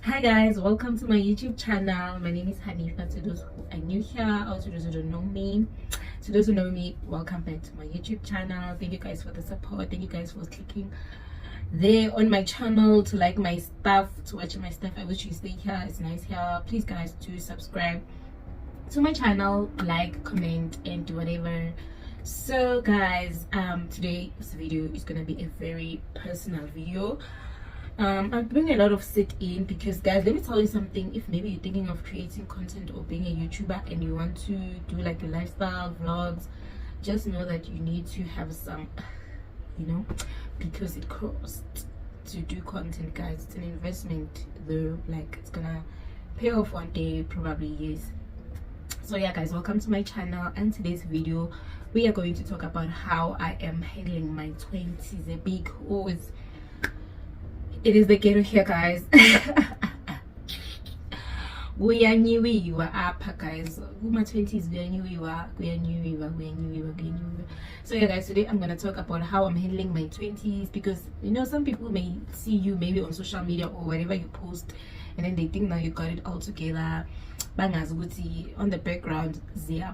Hi guys, welcome to my YouTube channel. My name is Hanifa. To those who are new here or to those who don't know me, to those who know me, welcome back to my YouTube channel. Thank you guys for the support. Thank you guys for clicking there on my channel to like my stuff, to watch my stuff. I wish you stay here. It's nice here. Please guys do subscribe to my channel, like, comment, and do whatever. So guys, today's video is gonna be a very personal video. I'm doing a lot of sit-in because guys, let me tell you something. If maybe you're thinking of creating content or being a YouTuber and you want to do like a lifestyle vlogs, just know that you need to have some, because it costs to do content, guys. It's an investment though, like it's gonna pay off one day, probably. Yes. So yeah guys, welcome to my channel, and today's video we are going to talk about how I am handling my 20s. A big horse. It is the ghetto here, guys. We are new, guys. My 20s, we are new. So yeah guys, today I'm gonna talk about how I'm handling my 20s, because some people may see you maybe on social media or wherever you post, and then they think now you got it all together. Bangas on the background, you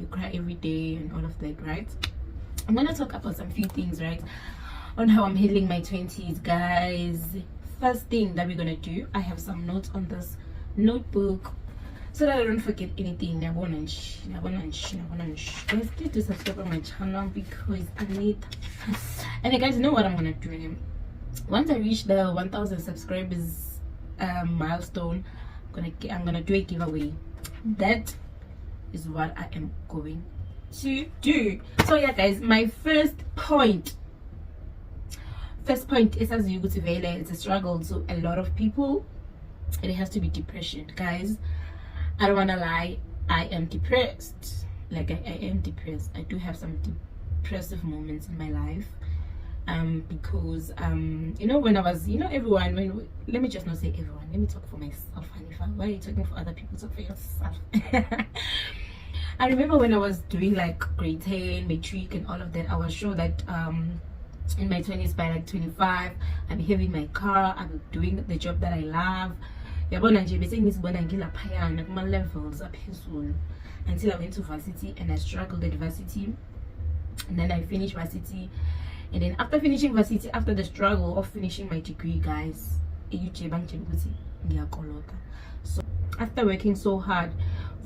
cry every day and all of that, right? I'm gonna talk about some few things, right, on how I'm handling my 20s, guys. First thing that we're gonna do, I have some notes on this notebook so that I don't forget anything. Guys, please do subscribe on my channel because I need. And you guys know what I'm gonna do. Once I reach the 1,000 subscribers milestone, I'm gonna do a giveaway. That is what I am going to do. So yeah guys, my first point is, as you could see, it's a struggle to a lot of people. It has to be depression, guys. I don't want to lie, I am depressed. Like I am depressed. I do have some depressive moments in my life, because when I was, everyone, let me just not say everyone, let me talk for myself. Hanifa, why are you talking for other people? Talk for yourself. I remember when I was doing like grade 10 matric and all of that, I was sure that in my 20s, by like 25, I'll be having my car, I'll be doing the job that I love. Levels until I went to varsity and I struggled at varsity, and then I finished varsity, and then after finishing varsity, after the struggle of finishing my degree, guys, so after working so hard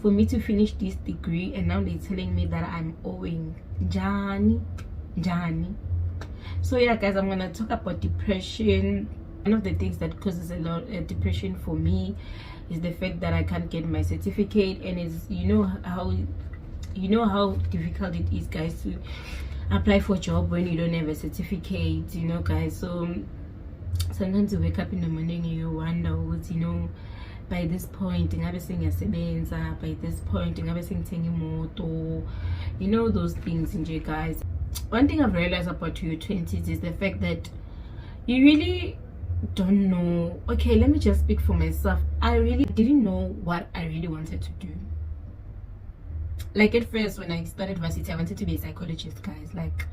for me to finish this degree, and now they're telling me that I'm owing Johnny. So yeah guys, I'm gonna talk about depression. One of the things that causes a lot of depression for me is the fact that I can't get my certificate, and it's how difficult it is, guys, to apply for a job when you don't have a certificate, guys. So sometimes you wake up in the morning and you wonder what, by this point ingabe sengiyasebenza, by this point ingabe sengithenga imoto, those things nje, guys. One thing I've realized about your 20s is the fact that you really don't know. Okay, let me just speak for myself. I really didn't know what I really wanted to do. Like at first when I started varsity, I wanted to be a psychologist, guys. Like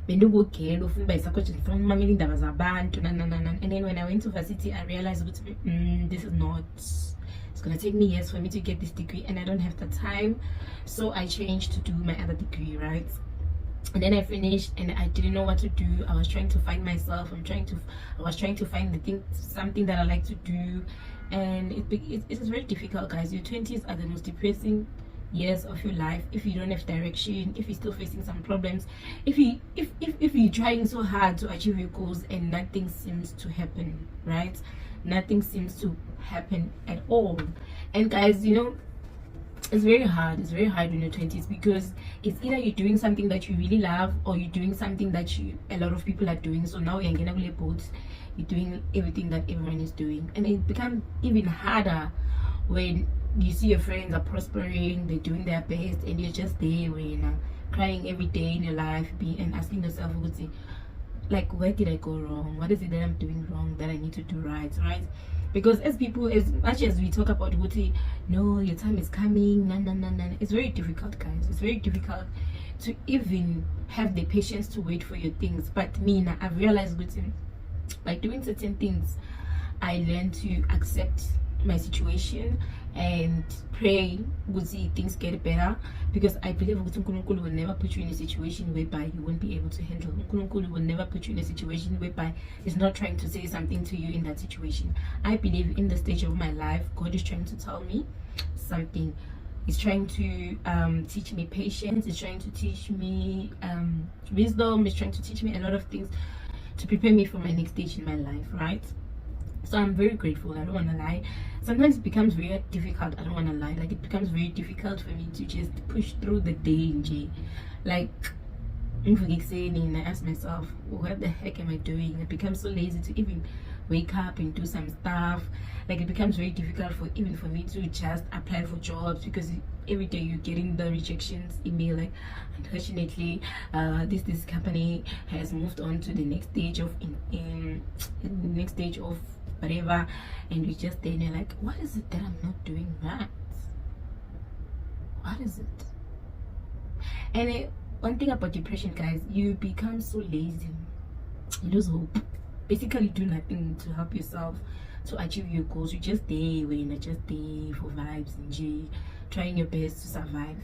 and then when I went to varsity, I realized this is not, it's gonna take me years for me to get this degree, and I don't have the time. So I changed to do my other degree, right? And then I finished and I didn't know what to do. I was trying to find myself. I was trying to find something that I like to do, and it is very difficult, guys. Your 20s are the most depressing years of your life if you don't have direction, if you're still facing some problems, if you're trying so hard to achieve your goals and nothing seems to happen, right? Nothing seems to happen at all. And guys, it's very hard in your 20s, because it's either you're doing something that you really love, or you're doing something that a lot of people are doing. So now you're doing everything that everyone is doing, and it becomes even harder when you see your friends are prospering, they're doing their best, and you're just there crying every day in your life, and asking yourself, like, where did I go wrong? What is it that I'm doing wrong that I need to do right? Because as people, as much as we talk about no, your time is coming, it's very difficult, guys. It's very difficult to even have the patience to wait for your things. But me, I've realized by doing certain things, I learned to accept my situation and pray we'll see things get better, because I believe Unkulunkulu will never put you in a situation whereby you won't be able to handle. Unkulunkulu will never put you in a situation whereby he's not trying to say something to you in that situation. I believe in the stage of my life, God is trying to tell me something. He's trying to teach me patience. He's trying to teach me wisdom. He's trying to teach me a lot of things to prepare me for my next stage in my life, right? So I'm very grateful. I don't want to lie. Sometimes it becomes very difficult. I don't want to lie. Like, it becomes very difficult for me to just push through the day in J. Like, and I ask myself, what the heck am I doing? I become so lazy to even wake up and do some stuff. Like, it becomes very difficult for even for me to just apply for jobs, because every day you're getting the rejections email, like, unfortunately this company has moved on to the next stage of next stage of whatever, and you just then you're like, what is it that I'm not doing right? What is it? And one thing about depression, guys, you become so lazy, you lose hope, basically do nothing to help yourself to achieve your goals. You just there when just there for vibes and G, trying your best to survive.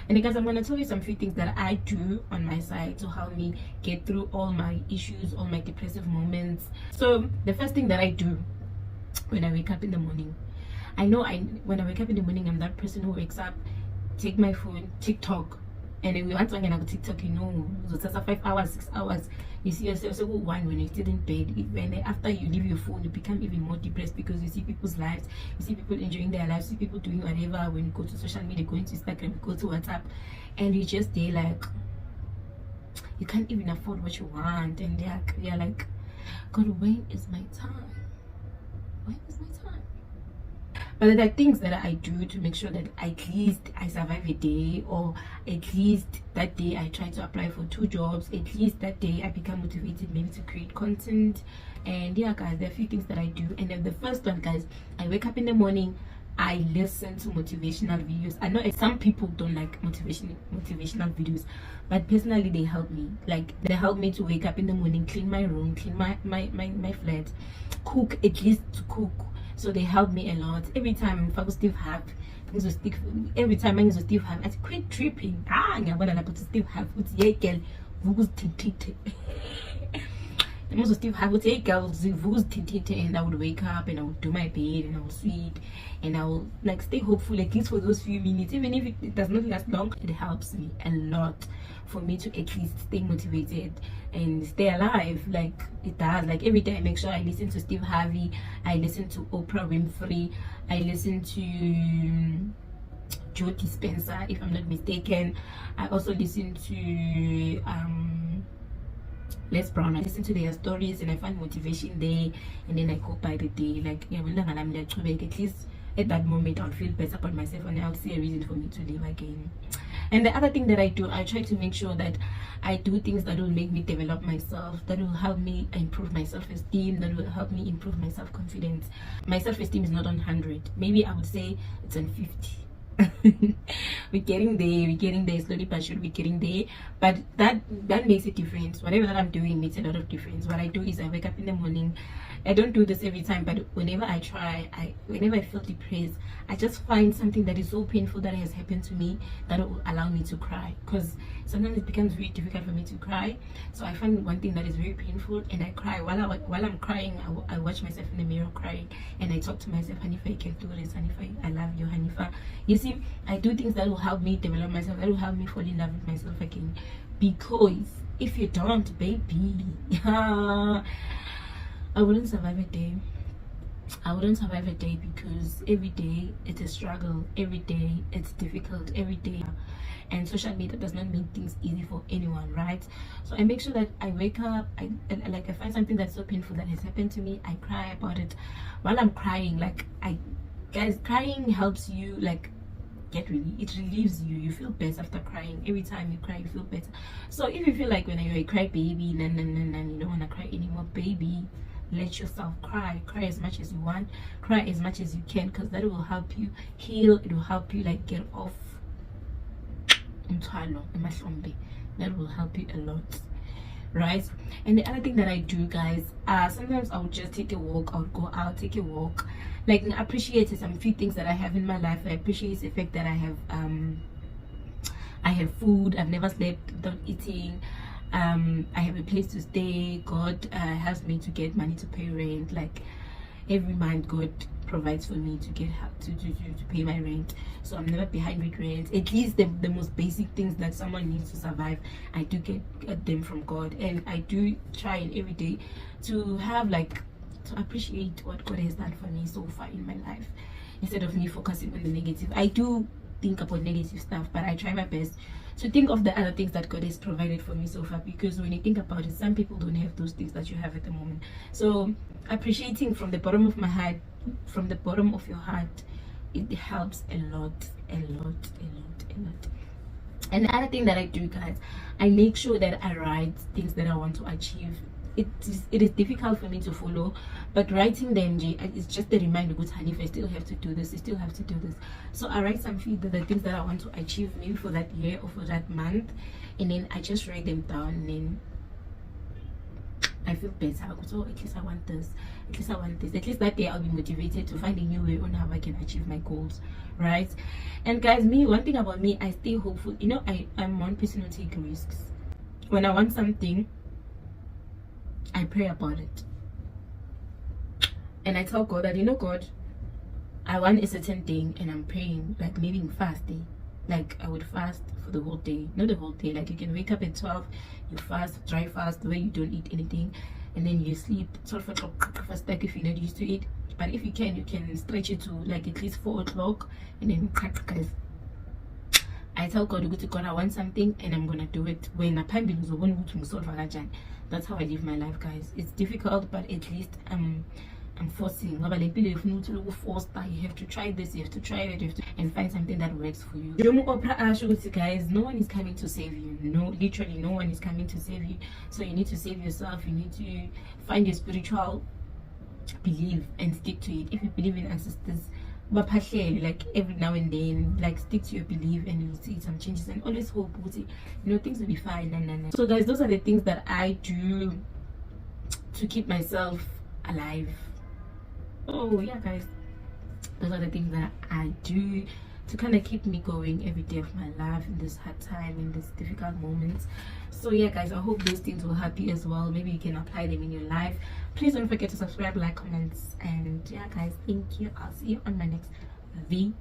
And guys, I'm gonna tell you some few things that I do on my side to help me get through all my issues, all my depressive moments. So the first thing that I do when I wake up in the morning, when I wake up in the morning, I'm that person who wakes up, take my phone, TikTok, and then we want to on TikTok, you know, so it's 5 hours, 6 hours. You see yourself so one when you're still in bed. When after you leave your phone, you become even more depressed, because you see people's lives, you see people enjoying their lives, you see people doing whatever. When you go to social media, go into Instagram, go to WhatsApp, and you just there like you can't even afford what you want, and you're like, God, when is my time? When is my time? But there are things that I do to make sure that at least I survive a day, or at least that day I try to apply for 2 jobs, at least that day I become motivated maybe to create content. And yeah, guys, there are a few things that I do. And then the first one, guys, I wake up in the morning, I listen to motivational videos. I know some people don't like motivational videos, but personally they help me. Like, they help me to wake up in the morning, clean my room, clean my flat, cook, at least to cook. So they help me a lot. Every time I Steve have, every time I Steve have, I quit tripping. Ngiyabona lapho Steve have uthi hey girl vuka uzithintithe. Steve have uthi hey girl vuka uzithintithe, and I would wake up and I would do my bed and I would sweep and I will like stay hopeful at least for those few minutes. Even if it does not last long, it helps me a lot for me to at least stay motivated and stay alive. Like, it does. Like, every day I make sure I listen to Steve Harvey, I listen to Oprah Winfrey, I listen to Joe Dispenza, if I'm not mistaken. I also listen to Les Brown. I listen to their stories and I find motivation there, and then I go by the day. Like, yeah, at least at that moment I'll feel better about myself and I'll see a reason for me to live again. And the other thing that I do, I try to make sure that I do things that will make me develop myself, that will help me improve my self-esteem, that will help me improve my self-confidence. My self-esteem is not on 100. Maybe I would say it's on 50. we're getting there slowly but surely. We're getting there, but that makes a difference. Whatever that I'm doing makes a lot of difference. What I do is I wake up in the morning. I don't do this every time, but whenever I try, whenever I feel depressed, I just find something that is so painful that has happened to me that will allow me to cry, because sometimes it becomes very difficult for me to cry. So I find one thing that is very painful and I cry. While I'm crying, I watch myself in the mirror crying, and I talk to myself, Hanifa, you can do this, Hanifa, I love you, Hanifa. You see, I do things that will help me develop myself, that will help me fall in love with myself again. Because if you don't, baby, I wouldn't survive a day. I wouldn't survive a day, because every day it's a struggle, every day it's difficult, every day. And social media does not make things easy for anyone, right? So I make sure that I wake up, I find something that's so painful that has happened to me, I cry about it. While I'm crying, like, guys, crying helps you, like, it relieves you. You feel better after crying. Every time you cry, you feel better. So if you feel like when you're a cry baby, you don't want to cry anymore, baby, let yourself cry as much as you want, cry as much as you can, because that will help you heal. It will help you like get off that will help you a lot. right? And the other thing that I do, guys, sometimes I would just take a walk. I would go out, take a walk, like I appreciate some few things that I have in my life. I appreciate the fact that I have food. I've never slept without eating. I have a place to stay. God helps me to get money to pay rent. Like every month, God provides for me to get help to pay my rent, so I'm never behind with rent. At least the most basic things that someone needs to survive, I do get them from God. And I do try and every day to have like to appreciate what God has done for me so far in my life, instead of me focusing on the negative. I do think about negative stuff, but I try my best to think of the other things that God has provided for me so far, because when you think about it, some people don't have those things that you have at the moment. So appreciating from the bottom of my heart, from the bottom of your heart, it helps a lot, a lot, a lot, a lot. And the other thing that I do, guys, I make sure that I write things that I want to achieve. It is difficult for me to follow, but writing them it's just a reminder, good honey, if I still have to do this, I still have to do this. So I write some few the things that I want to achieve, maybe for that year or for that month, and then I just write them down, and then I feel better. So at least I want this, at least I want this, at least that day I'll be motivated to find a new way on how I can achieve my goals, right? And guys, me, one thing about me, I stay hopeful. You know, I'm one person who takes risks. When I want something, I pray about it, and I tell God that, you know, God, I want a certain thing, and I'm praying, like maybe fasting. Like I would fast for the whole day, not the whole day. Like you can wake up at 12, you fast, dry fast, where you don't eat anything, and then you sleep 12 o'clock fast, like if you're not used to it. But if you can stretch it to like at least 4 o'clock, and then guys, I tell God, God, I want something, and I'm gonna do it. When a time begins, that's how I live my life, guys. It's difficult, but at least I'm forcing. You have to try this, you have to try that, you have to, and find something that works for you. Guys, no one is coming to save you. No, literally, no one is coming to save you. So you need to save yourself. You need to find your spiritual belief and stick to it. If you believe in ancestors, like every now and then, like stick to your belief, and you'll see some changes, and always hope, you know, things will be fine. So guys, those are the things that I do to keep myself alive. Oh yeah, guys, those are the things that I do to kind of keep me going every day of my life in this hard time, in these difficult moments. So yeah, guys, I hope those things will help you as well. Maybe you can apply them in your life. Please don't forget to subscribe, like, comments, and yeah, guys, thank you. I'll see you on my next video.